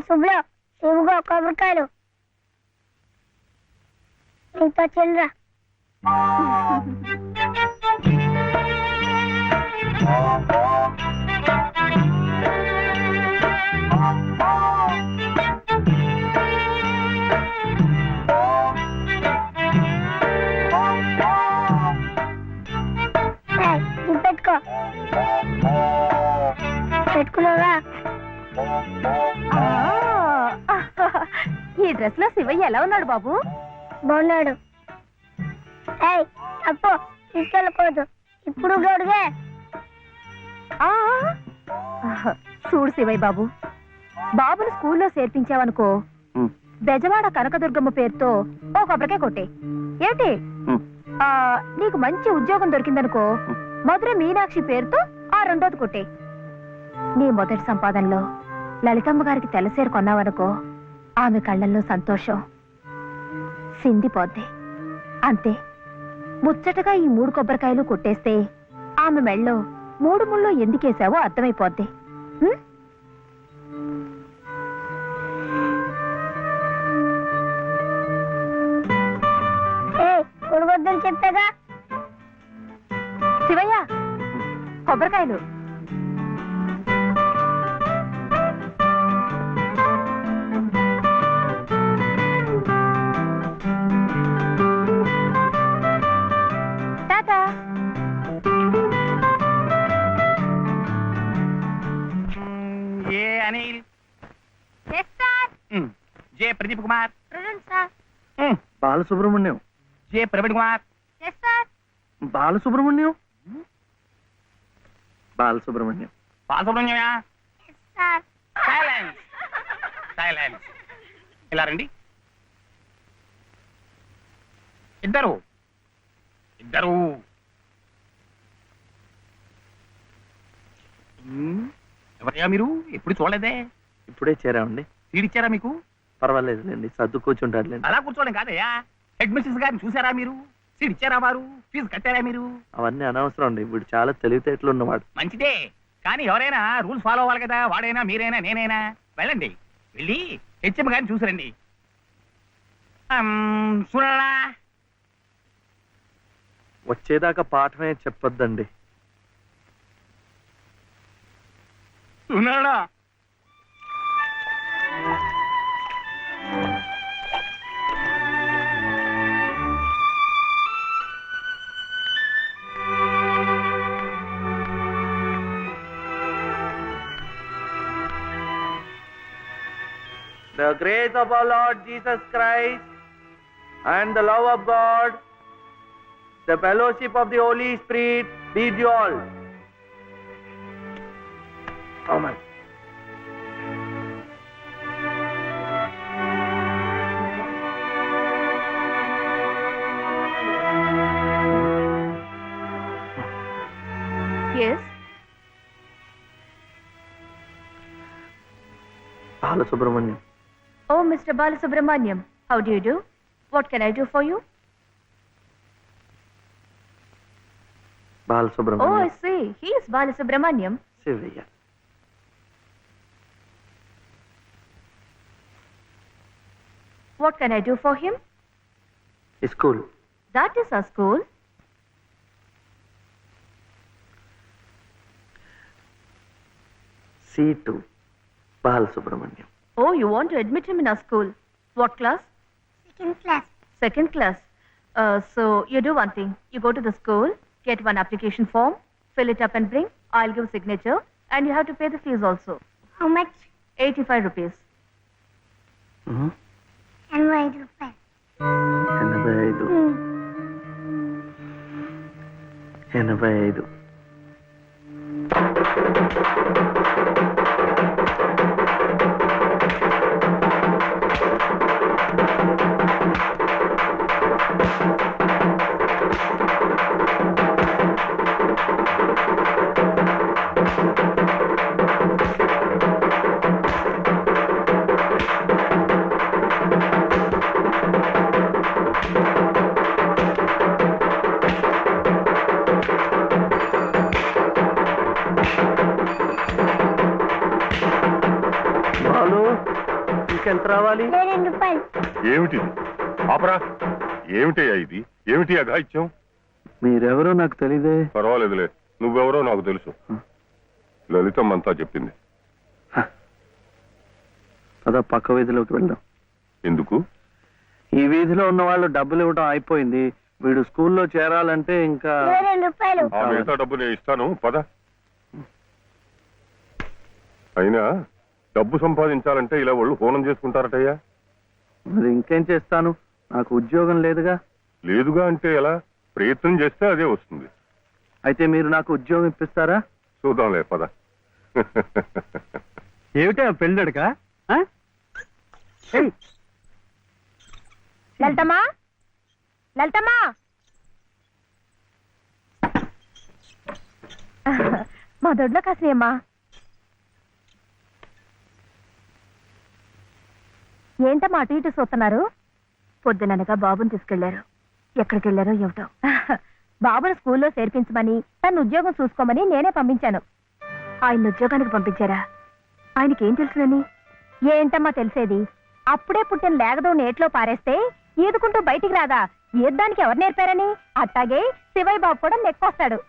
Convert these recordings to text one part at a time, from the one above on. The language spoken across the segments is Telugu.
శుభ్రం ఇవిగో కొబ్బరికాయలు ఇంత చిల్లరా పెట్టుకో పెట్టుకున్నావా ఈ డ్రెస్ లో శివయ్య ఎలా ఉన్నాడు బాబు? బాగున్నాడు. అప్పు తీసుకెళ్ళకూడదు ఇప్పుడు గడుగే. చూడు శివయ్య బాబు, బాబుని స్కూల్లో చేర్పించావనుకో, బెజవాడ కనకదుర్గమ్మ పేరుతో ఓ కొబ్బరికాయ కొట్టే. ఏంటి నీకు మంచి ఉద్యోగం దొరికిందనుకో, మధుర మీనాక్షి పేరుతో ఆ రెండోది కొట్టే. నీ మొదటి సంపాదనలో లలితమ్మ గారికి తెల్లసేరు కొన్నావనుకో, ఆమె కళ్ళల్లో సంతోషం సిందిపోద్ది. అంతే, ముచ్చటగా ఈ 3 కొబ్బరికాయలు కొట్టేస్తే ఆమె మెళ్ళో 3 ముళ్ళు ఎందుకేసావో అర్థమైపోద్ది. కొడుకొద్దని చెప్పాగా. శివయ్య, కొబ్బరికాయలు. అనిల్ జే ప్రదీప్ కుమార్, బాలసుబ్రహ్మణ్యం, జే ప్రవీణ్ కుమార్, బాలసుబ్రహ్మణ్యం, బాలసుబ్రహ్మణ్యం, బాలసుబ్రహ్మణ్యమా? Silence silence. ఇలా రండి. ఇద్దరు ఇద్దరు. ఎవరయ్యా మీరు? ఎప్పుడు చూడలేదే. ఇప్పుడే చేరామండి. తీడిచ్చారా మీకు? పర్వాలేదులేండి, సర్దు కూర్చుంటారులేండి. అలా కూర్చోవడం కాదయ్యా, హెడ్ మిస్సెస్ గారిని చూసారా మీరు? సీట్ ఇచ్చారా వారు? ఫీజు కట్టారా మీరు? అవన్నీ అనవసరం అండి, వీడు చాలా తెలివితేటలు ఉన్నవాడు. మంచిదే, కానీ ఎవరైనా రూల్స్ ఫాలో అవ్వాలి కదా. వాడైనా మీరైనా నేనైనా. వెళ్ళండి, వెళ్ళి హెచ్ఎం గారిని చూసిరండి. చూడరా, వచ్చేదాకా పాఠమే చెప్పొద్దండి. ఉన్నాడా? The grace of our Lord Jesus Christ and the love of God, the fellowship of the Holy Spirit be with you all. Amen. Yes. Balasubramaniam. Oh, Mr. Balasubramaniam, how do you do? What can I do for you? Balasubramaniam. Oh, I see. He is Balasubramaniam. Sivaya. What can I do for him? School. That is our school. C2. Balasubramaniam. Oh, you want to admit him in our school. What class? Second class. Second class. So you do one thing. You go to the school, get one application form, fill it up and bring. I'll give signature, and you have to pay the fees also. How much? 85 rupees. Mm-hmm. 85 rupees. 85. రోజుకి ఎంత రావాలి? 2 రూపాయలు. ఏమిటి ఆపరా? ఏమిటయ్యా ఇది? ఏమిటి అఘాయిత్యం? మీరెవరో నాకు తెలీదే. పర్వాలేదులే, నువ్వెవరో నాకు తెలుసు. లలితమ్మంతా చెప్పింది. పద పక్క వీధిలోకి వెళ్దాం. ఎందుకు? ఈ వీధిలో ఉన్న వాళ్ళు డబ్బులు ఇవ్వడం అయిపోయింది. వీడు స్కూల్లో చేరాలంటే ఇంకా 2 రూపాయలు. ఆ మిగతా డబ్బు నేను ఇస్తాను, పద. అయినా డబ్బు సంపాదించాలంటే ఇలా వాళ్ళు హోనం చేసుకుంటారటయ్యా. మరి ఇంకేం చేస్తాను, నాకు ఉద్యోగం లేదుగా. లేదుగా అంటే ఎలా? ప్రయత్నం చేస్తే అదే వస్తుంది. అయితే మీరు నాకు ఉద్యోగం ఇప్పిస్తారా? చూద్దాంలే, పద. ఏమిటా పెళ్ళడుక? లలితమ్మా, లలితమ్మా, మా దొడ్లో కాసినమ్మా. ఏంటమ్మా అటు ఇటు చూస్తున్నారు? పొద్దుననగా బాబుని తీసుకెళ్లారు. ఎక్కడికి వెళ్ళారో ఏమిటో. బాబును స్కూల్లో చేర్పించమని, తన ఉద్యోగం చూసుకోమని నేనే పంపించాను. ఆయన ఉద్యోగానికి పంపించారా? ఆయనకేం తెలుసునని? ఏంటమ్మా తెలిసేది? అప్పుడే పుట్టిన లేగదో నేట్లో పారేస్తే ఈదుకుంటూ బయటికి రాదా? ఈద్దానికి ఎవరు నేర్పారని? అట్టాగే శివయ్య బాబు కూడా నెక్కొస్తాడు.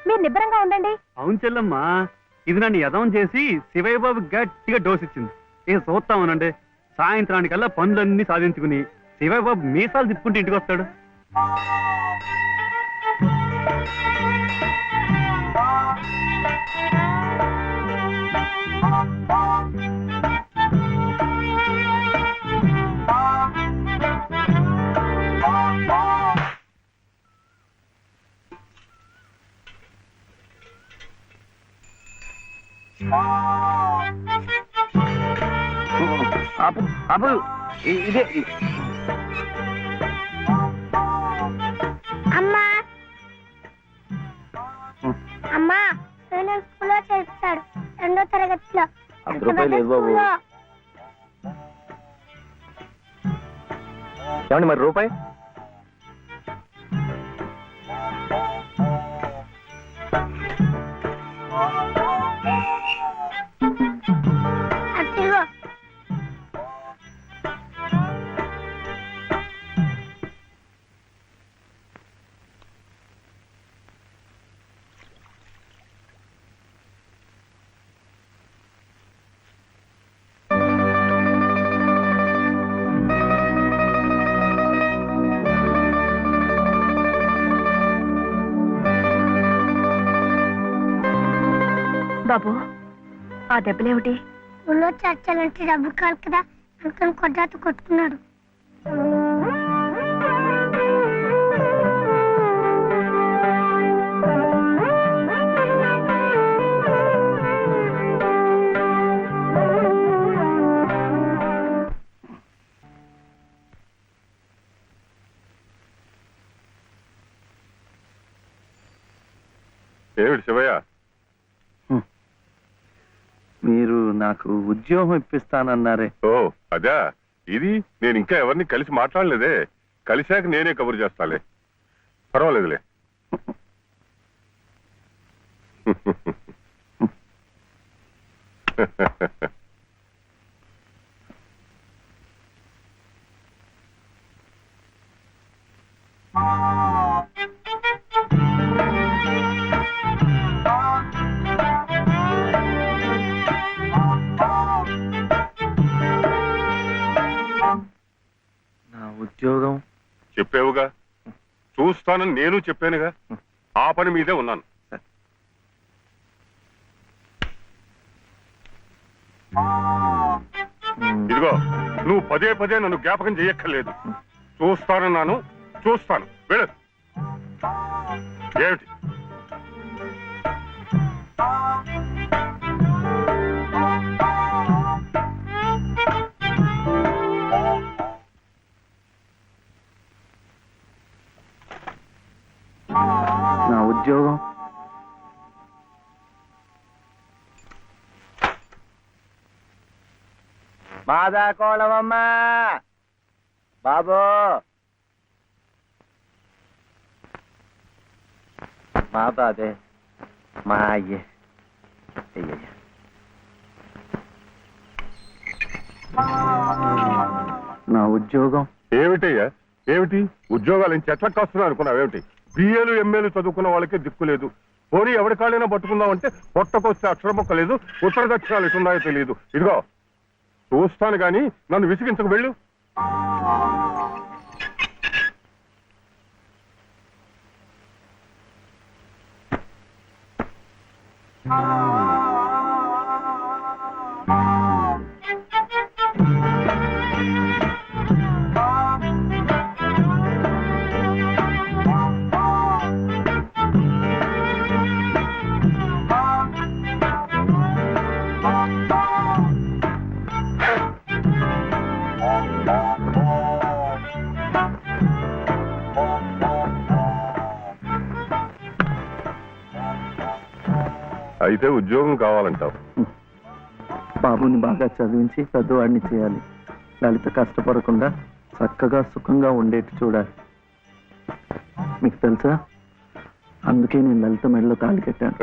మీరు నిబ్బరంగా ఉండండి. అవును చెల్లమ్మా, ఇది నన్ను యదవం చేసి శివయ్య బాబు గట్టిగా డోస్ ఇచ్చింది. ఇక చూస్తామనండి, సాయంత్రానికల్లా పనులన్నీ సాధించుకుని శివయ్య బాబు మీసాలు తిప్పుకుంటూ ఇంటికి వస్తాడు. ఆపు ఆపు, ఇదే అమ్మా అమ్మా, నేను స్కూల్లో చేర్చాడు 2వ తరగతిలో. 10 రూపాయలు లేదు బాబు. స్కూల్లో. ఏమండి మరి రూపాయి? అదిగో. బాబు, ఆ దెబ్బలేమిటి? స్కూల్లో చేర్చాలంటే డబ్బు కాదు కదా, అందుకని కొద్దాత కొట్టుకున్నాడు. ఏమిటి శివయ్య? మీరు నాకు ఉద్యోగం ఇప్పిస్తానన్నారే. ఓ అదా, ఇది నేను ఇంకా ఎవరిని కలిసి మాట్లాడలేదే. కలిశాక నేనే కబురు చేస్తాలే, పర్వాలేదులే. నా ఉద్యోగం చెప్పావుగా, చూస్తానని నేను చెప్పానుగా. ఆ పని మీదే ఉన్నాను. ఇదిగో, నువ్వు పదే పదే నన్ను జ్ఞాపకం చెయ్యక్కర్లేదు. చూస్తానన్నాను, చూస్తాను. వెళ్ళు. ఏమిటి? నా ఉద్యోగం మాదా కోళమమ్మా బాబు, మాత అదే మా అయ్యే. అయ్యయ్య నా ఉద్యోగం ఏమిటయ్యా ఏమిటి ఉద్యోగాలు చెట్ల కాస్తున్నా అనుకున్నావు ఏమిటి బిఏలు ఎంఏలు చదువుకున్న వాళ్ళకే దిక్కు లేదు పోనీ ఎవరి కాళ్ళైనా పట్టుకుందామంటే పొట్టకొస్తే అక్షరం మొక్క లేదు ఉత్తర దక్షిణాలు ఎటున్నాయో తెలియదు ఇదిగో చూస్తాను గాని నన్ను విసిగించకు వెళ్ళు అయితే ఉద్యోగం కావాలంటావు బాబుని బాగా చదివించి పెద్దవాడిని చేయాలి. లలిత కష్టపడకుండా చక్కగా సుఖంగా ఉండేట్టు చూడాలి. మీకు తెలుసా, అందుకే నేను లలిత మెడలో తాళి కట్టాను.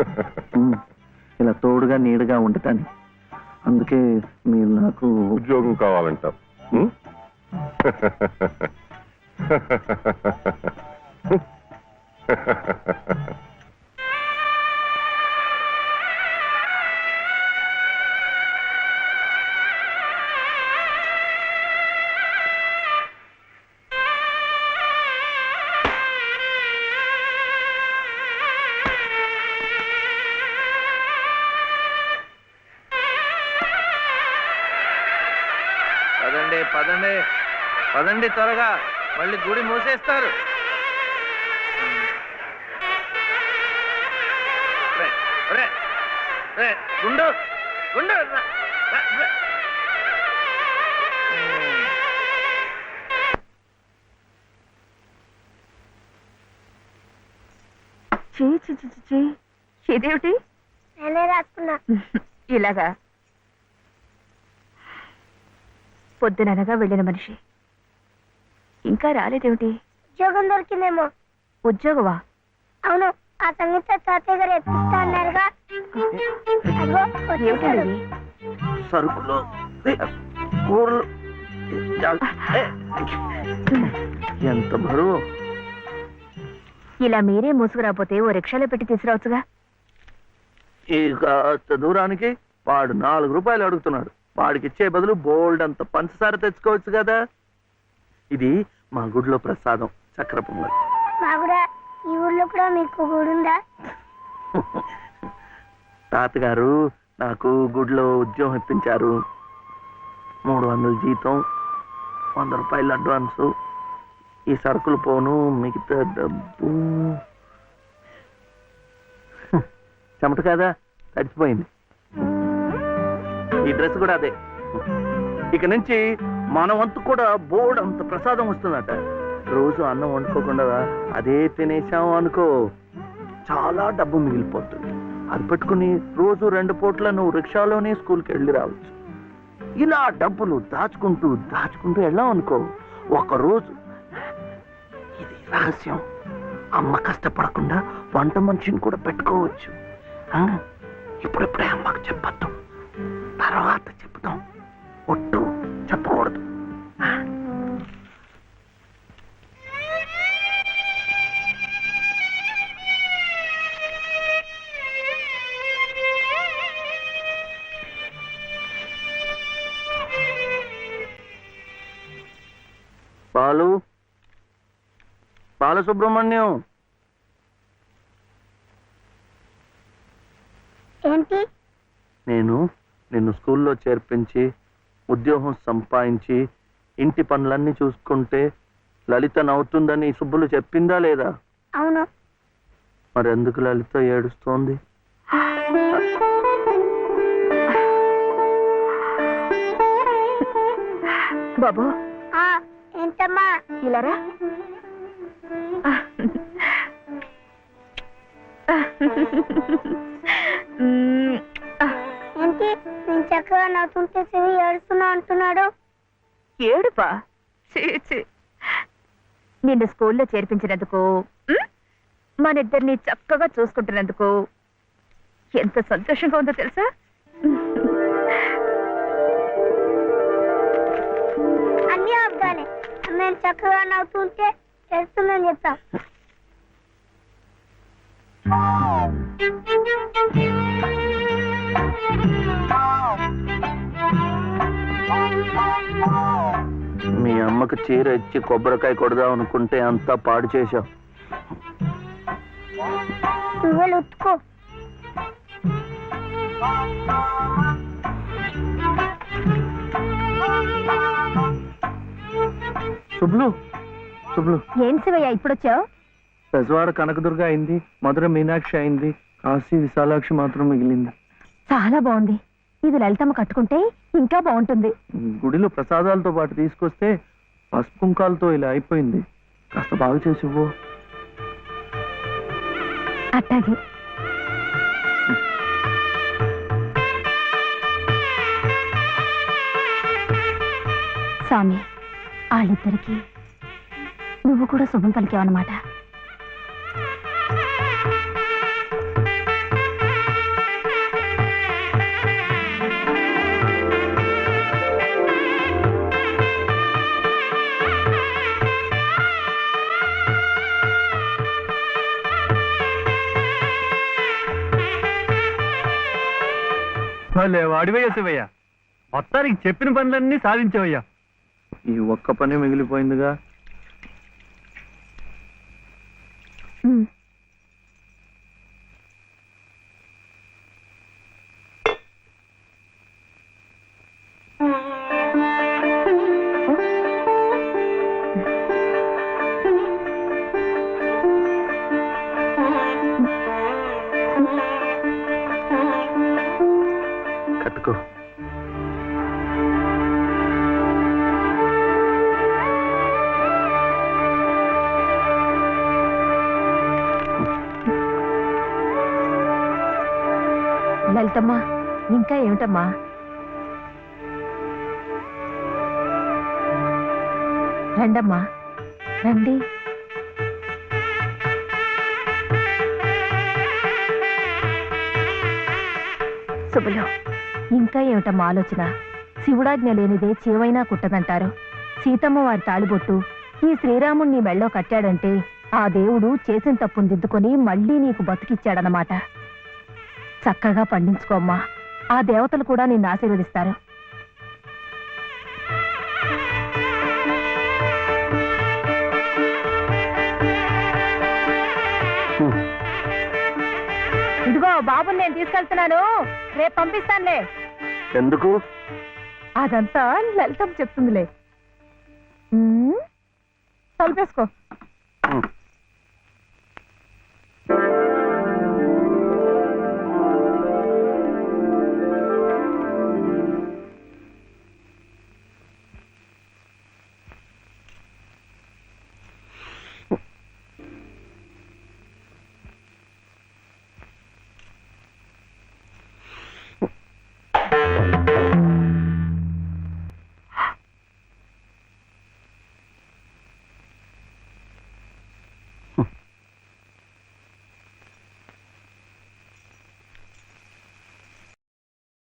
ఇలా తోడుగా నీడగా ఉండటానికి. అందుకే మీరు నాకు ఉద్యోగం కావాలంటావు పదండి పదండి పదండి త్వరగా, మళ్ళీ గుడి మూసేస్తారు. గుండు గుండు ఇదేమిటి నేనే రాసుకున్నా. ఇలాగా పొద్దుననగా వెళ్ళిన మనిషి ఇంకా రాలేదేమిటి? ఉద్యోగం దొరికిందేమో. ఉద్యోగమా? అవును, ఆ సంగీత తాతయ్య గారు ఎప్పిస్తా అన్నారుగా. అదిగో వచ్చేసాడు. ఏమిటండి? సరుకులు కూరలు ఎంత బరువు. ఇలా మీరే మూసుకురాపోతే ఓ రిక్షాలో పెట్టి తీసుకురావచ్చుగా. ఈ కాస్త దూరానికి వాడు 4 రూపాయలు అడుగుతున్నాడు. వాడికి ఇచ్చే బదులు బోల్డ్ అంత పంచదార తెచ్చుకోవచ్చు కదా. ఇది మా గుడిలో ప్రసాదం, చక్ర పొంగల్. మా కూడా ఈ ఊర్లో కూడా మీకు గుడి ఉందా? తాతగారు నాకు గుడిలో ఉద్యోగం ఇప్పించారు. 300 జీతం, 100 రూపాయలు అడ్వాన్సు. ఈ సరుకులు పోను, మిగతా డబ్బు చెమట కదా తడిచిపోయింది. ఈ డ్రెస్ కూడా అదే. ఇక నుంచి మన వంతు కూడా బోర్డు అంత ప్రసాదం వస్తుందట. రోజు అన్నం వండుకోకుండా అదే తినేసాం అనుకో, చాలా డబ్బు మిగిలిపోతుంది. అది పెట్టుకుని రోజు 2 పూట్ల నువ్వు రిక్షాలోనే స్కూల్కి వెళ్ళి రావచ్చు. ఇలా డబ్బులు దాచుకుంటూ దాచుకుంటూ వెళ్ళాం అనుకో, ఒకరోజు, ఇది రహస్యం, అమ్మ కష్టపడకుండా వంట మనిషిని కూడా పెట్టుకోవచ్చు. ఇప్పుడిప్పుడే అమ్మకు చెప్పద్దు, తర్వాత చెప్తాం. ఒట్టు చెప్పకూడదు. బాలసుబ్రహ్మణ్యం, ఏంటి? నేను నిన్ను స్కూల్లో చేర్పించి ఉద్యోగం సంపాదించి ఇంటి పనులన్నీ చూసుకుంటే లలిత నవ్వుతుందని సుబ్బులు చెప్పిందా లేదా? అవును. మరి ఎందుకు లలిత ఏడుస్తోంది? బాబు, ఏంటమ్మా? ఇలారా. ఏంటి నేను చక్కగా నవ్వుతుంటే శివి ఏడుస్తున్నా అంటున్నాడు? ఏడుపా? నిన్ను స్కూల్లో చేర్పించినందుకు, మన ఇద్దరిని చక్కగా చూసుకుంటున్నందుకు ఎంత సంతోషంగా ఉందో తెలుసా? అన్య మేము చక్కగా నవ్వుతుంటే చేస్తుందని చెప్తాం. మీ అమ్మకు చీర ఇచ్చి కొబ్బరికాయ కొడదాం అనుకుంటే అంతా పాడు చేశావు. నువ్వు ఉత్తుకో. శుభ్లు శుభ్లు, ఏం శివయ్య ఇప్పుడొచ్చావు? బెజవాడ కనకదుర్గ అయింది, మధుర మీనాక్షి అయింది, కాశీ విశాలాక్షి మాత్రం మిగిలింది. చాలా బాగుంది. ఇది లలితమ్మ కట్టుకుంటే ఇంకా బాగుంటుంది. గుడిలో ప్రసాదాలతో పాటు తీసుకొస్తే పసుపు కుంకాలతో ఇలా అయిపోయింది. కాస్త బాగు చేసి ఇవ్వు. అట్టాగే. స్వామి, వాళ్ళిద్దరికి నువ్వు కూడా శుభం పలికావన్నమాట. వాడివయ్యా శివయ్య, మొత్తానికి చెప్పిన పనులన్నీ సాధించావయ్యా. ఈ ఒక్క పని మిగిలిపోయిందిగా. ఉమ్. కట్టుకో. లలితమ్మా, ఇంకా ఏమిటమ్మా? రండమ్మా, రండి. శుభలో, ఇంకా ఏమిటమ్మా ఆలోచన? శివుడాజ్ఞ లేనిదే చేవైనా కుట్టదంటారు. సీతమ్మ వారి తాళిబొట్టు ఈ శ్రీరాముణ్ణి మెళ్ళో కట్టాడంటే ఆ దేవుడు చేసిన తప్పును దిద్దుకొని మళ్ళీ నీకు బతికిచ్చాడనమాట. చక్కగా పండించుకోమ్మా, ఆ దేవతలు కూడా నిన్ను ఆశీర్వదిస్తారు. ఇదిగో బాబుని నేను తీసుకెళ్తున్నాను, రేపు పంపిస్తానులే. ఎందుకు? అదంతా లలితం చెప్తుందిలే. తలుపేసుకో.